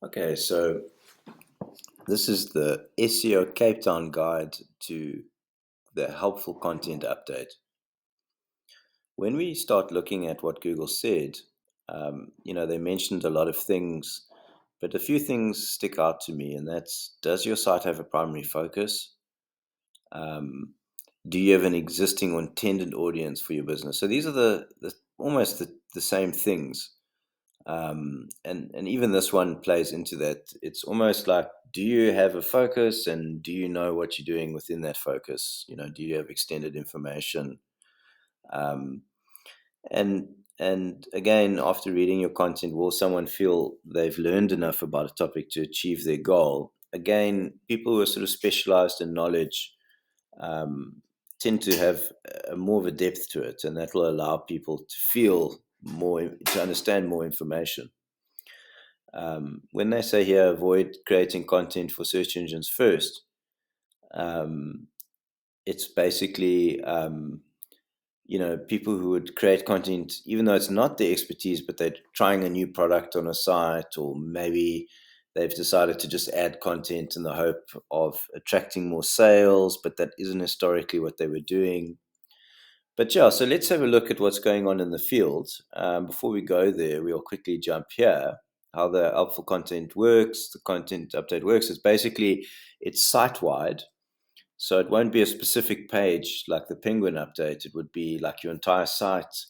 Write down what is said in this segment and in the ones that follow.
Okay, so this is the SEO Cape Town guide to the helpful content update. When we start looking at what Google said, they mentioned a lot of things, but a few things stick out to me, and that's, does your site have a primary focus? Um, do you have an existing or intended audience for your business? So these are the almost the same things. And even this one plays into that. It's almost like, do you have a focus, and do you know what you're doing within that focus? Do you have extended information? Um, and and again, after reading your content, will someone feel they've learned enough about a topic to achieve their goal? Again, people who are sort of specialized in knowledge um, tend to have more of a depth to it, and that will allow people to feel more, to understand more information. When they say here, avoid creating content for search engines first, um, it's basically, people who would create content, even though it's not their expertise, but they're trying a new product on a site, or maybe they've decided to just add content in the hope of attracting more sales, but that isn't historically what they were doing. But yeah, so let's have a look at what's going on in the field. Before we go there, we'll quickly jump here. How the helpful content works, the content update works. It's site-wide. So it won't be a specific page like the Penguin update. It would be like your entire site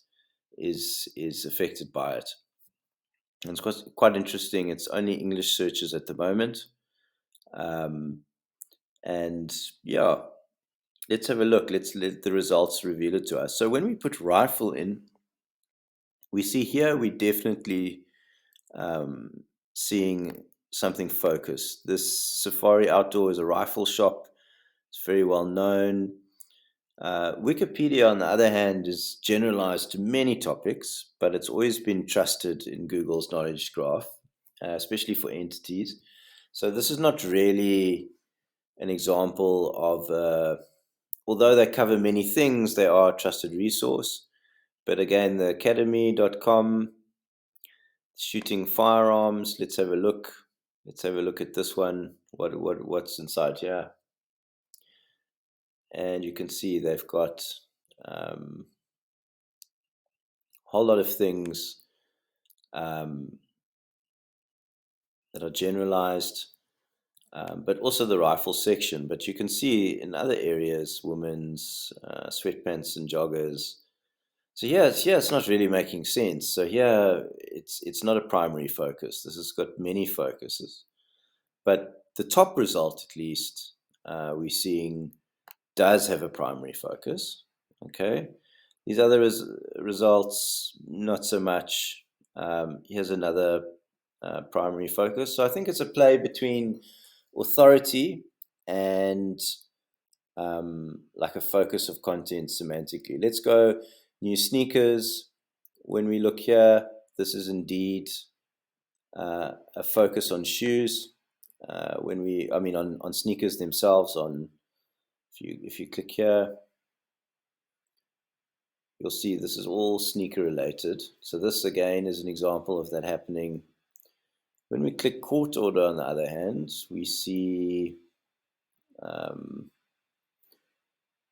is affected by it. And it's quite interesting. It's only English searches at the moment. Um, and yeah, let's have a look. Let's let the results reveal it to us. So when we put rifle in, we see here we definitely um, seeing something focused. This Safari Outdoor is a rifle shop. It's very well known. Wikipedia, on the other hand, is generalized to many topics, but it's always been trusted in Google's knowledge graph, especially for entities. So this is not really an example of, although they cover many things, they are a trusted resource. But again, the academy.com, shooting firearms. Let's have a look. Let's have a look at this one. What's inside here? And you can see they've got a whole lot of things that are generalized, but also the rifle section. But you can see in other areas, women's sweatpants and joggers. So it's not really making sense. So here, it's not a primary focus. This has got many focuses. But the top result, at least, we're seeing does have a primary focus. Okay. These other results, not so much. Here's another primary focus. So I think it's a play between authority and like a focus of content semantically. Let's go new sneakers. When we look here, this is indeed a focus on shoes. On sneakers themselves. If you click here, you'll see this is all sneaker related. So this again is an example of that happening. When we click court order, on the other hand, we see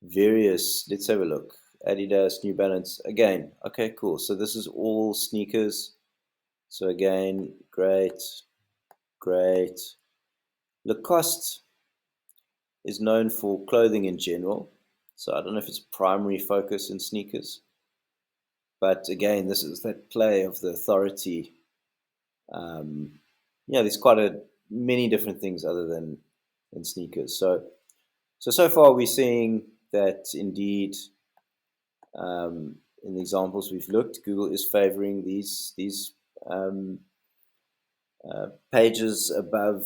various. Let's have a look. Adidas, New Balance. Again, okay, cool. So this is all sneakers. So again, great. Lacoste is known for clothing in general. So I don't know if it's primary focus in sneakers. But again, this is that play of the authority. There's many different things other than sneakers. So far we're seeing that indeed, in the examples we've looked, Google is favoring these pages above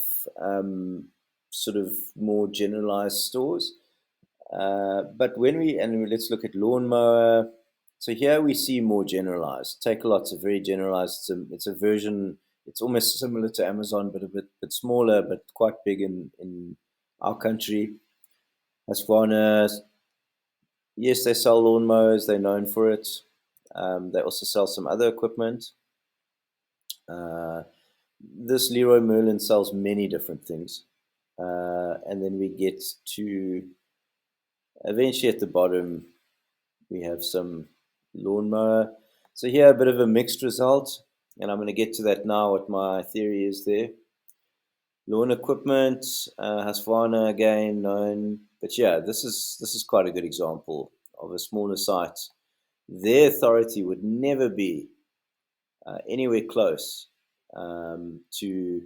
sort of more generalized stores. But let's look at lawnmower. So here we see more generalized. Take-a-lot's a very generalized. It's a version. It's almost similar to Amazon, but a bit smaller, but quite big in our country. Husqvarna, yes, they sell lawnmowers. They're known for it. They also sell some other equipment. this Leroy Merlin sells many different things. And then we get to, eventually at the bottom, we have some lawnmower. So here, a bit of a mixed result. And I'm going to get to that now, what my theory is there. Lawn equipment, Husqvarna again, known. But yeah, this is quite a good example of a smaller site. Their authority would never be anywhere close to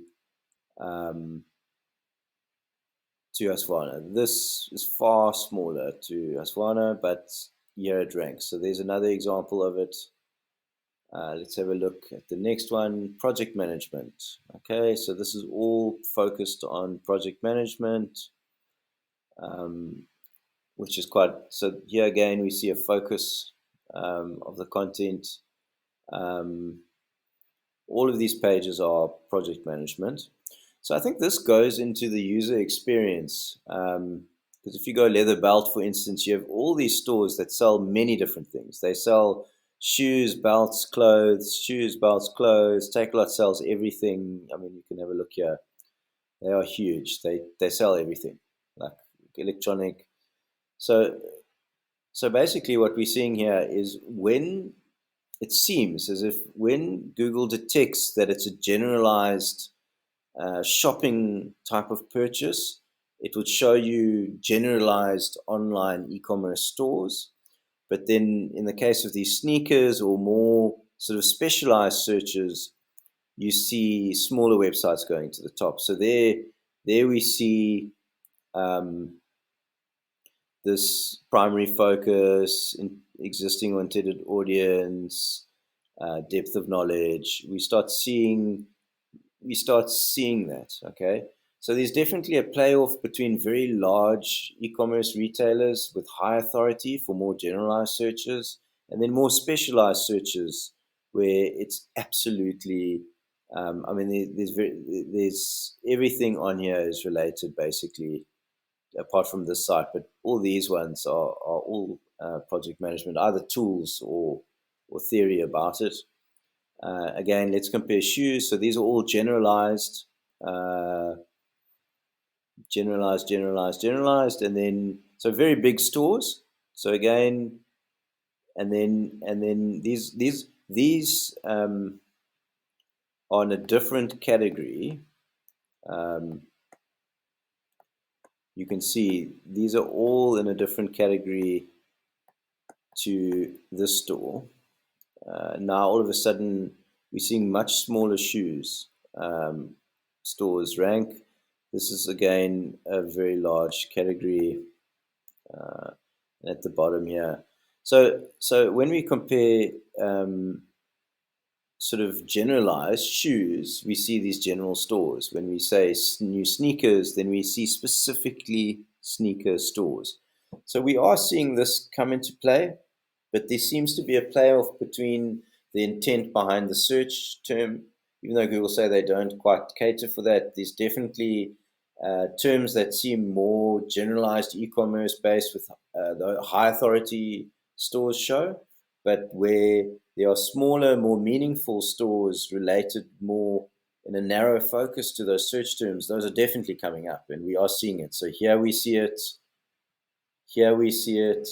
Husqvarna. This is far smaller to Husqvarna, but here it ranks. So there's another example of it. Let's have a look at the next one, project management. Okay, so this is all focused on project management, which is quite, so here again we see a focus of the content. All of these pages are project management. So I think this goes into the user experience. Because if you go leather belt, for instance, you have all these stores that sell many different things. They sell shoes, belts, clothes, shoes, belts, clothes. Takealot sells everything. I mean, you can have a look here. They are huge. They sell everything, like electronic. So basically what we're seeing here is when it seems as if when Google detects that it's a generalized shopping type of purchase, it would show you generalized online e-commerce stores. But then in the case of these sneakers or more sort of specialized searches, you see smaller websites going to the top. So there we see this primary focus, existing or intended audience, depth of knowledge. We start seeing that. Okay, so there's definitely a playoff between very large e-commerce retailers with high authority for more generalized searches, and then more specialized searches where it's absolutely I mean, there's everything on here is related basically, apart from this site, but all these ones are all project management, either tools or theory about it. Again, let's compare shoes. So these are all generalized, and then so very big stores. So again, and then these are in a different category. You can see these are all in a different category to this store. Now all of a sudden we're seeing much smaller shoes stores rank. This is again a very large category at the bottom here. So when we compare sort of generalized shoes, we see these general stores. When we say new sneakers, then we see specifically sneaker stores. So we are seeing this come into play, but there seems to be a playoff between the intent behind the search term. Even though Google say they don't quite cater for that, there's definitely terms that seem more generalized e-commerce based with the high authority stores show, but where there are smaller, more meaningful stores related more in a narrow focus to those search terms, those are definitely coming up, and we are seeing it. So here we see it, here we see it,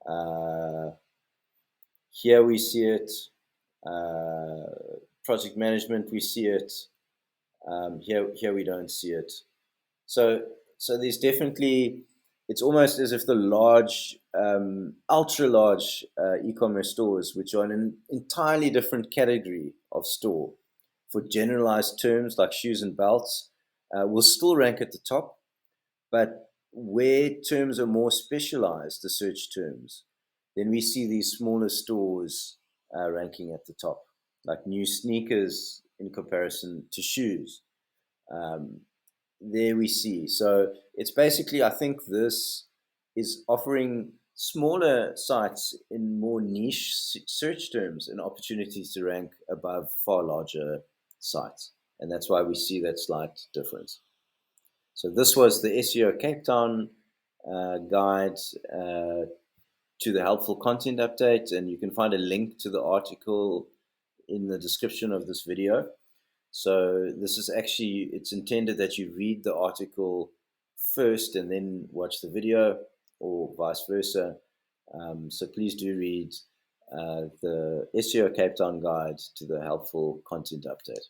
uh, here we see it, project management, we see it, here we don't see it. So there's definitely, it's almost as if the large, ultra large e-commerce stores, which are in an entirely different category of store for generalized terms like shoes and belts, will still rank at the top. But where terms are more specialized, the search terms, then we see these smaller stores ranking at the top, like new sneakers in comparison to shoes. Um, there we see. So it's basically, I think this is offering smaller sites in more niche search terms and opportunities to rank above far larger sites. And that's why we see that slight difference. So this was the SEO Cape Town guide to the helpful content update, and you can find a link to the article in the description of this video. So this is actually, it's intended that you read the article first and then watch the video, or vice versa. So please do read the SEO Cape Town guide to the helpful content update.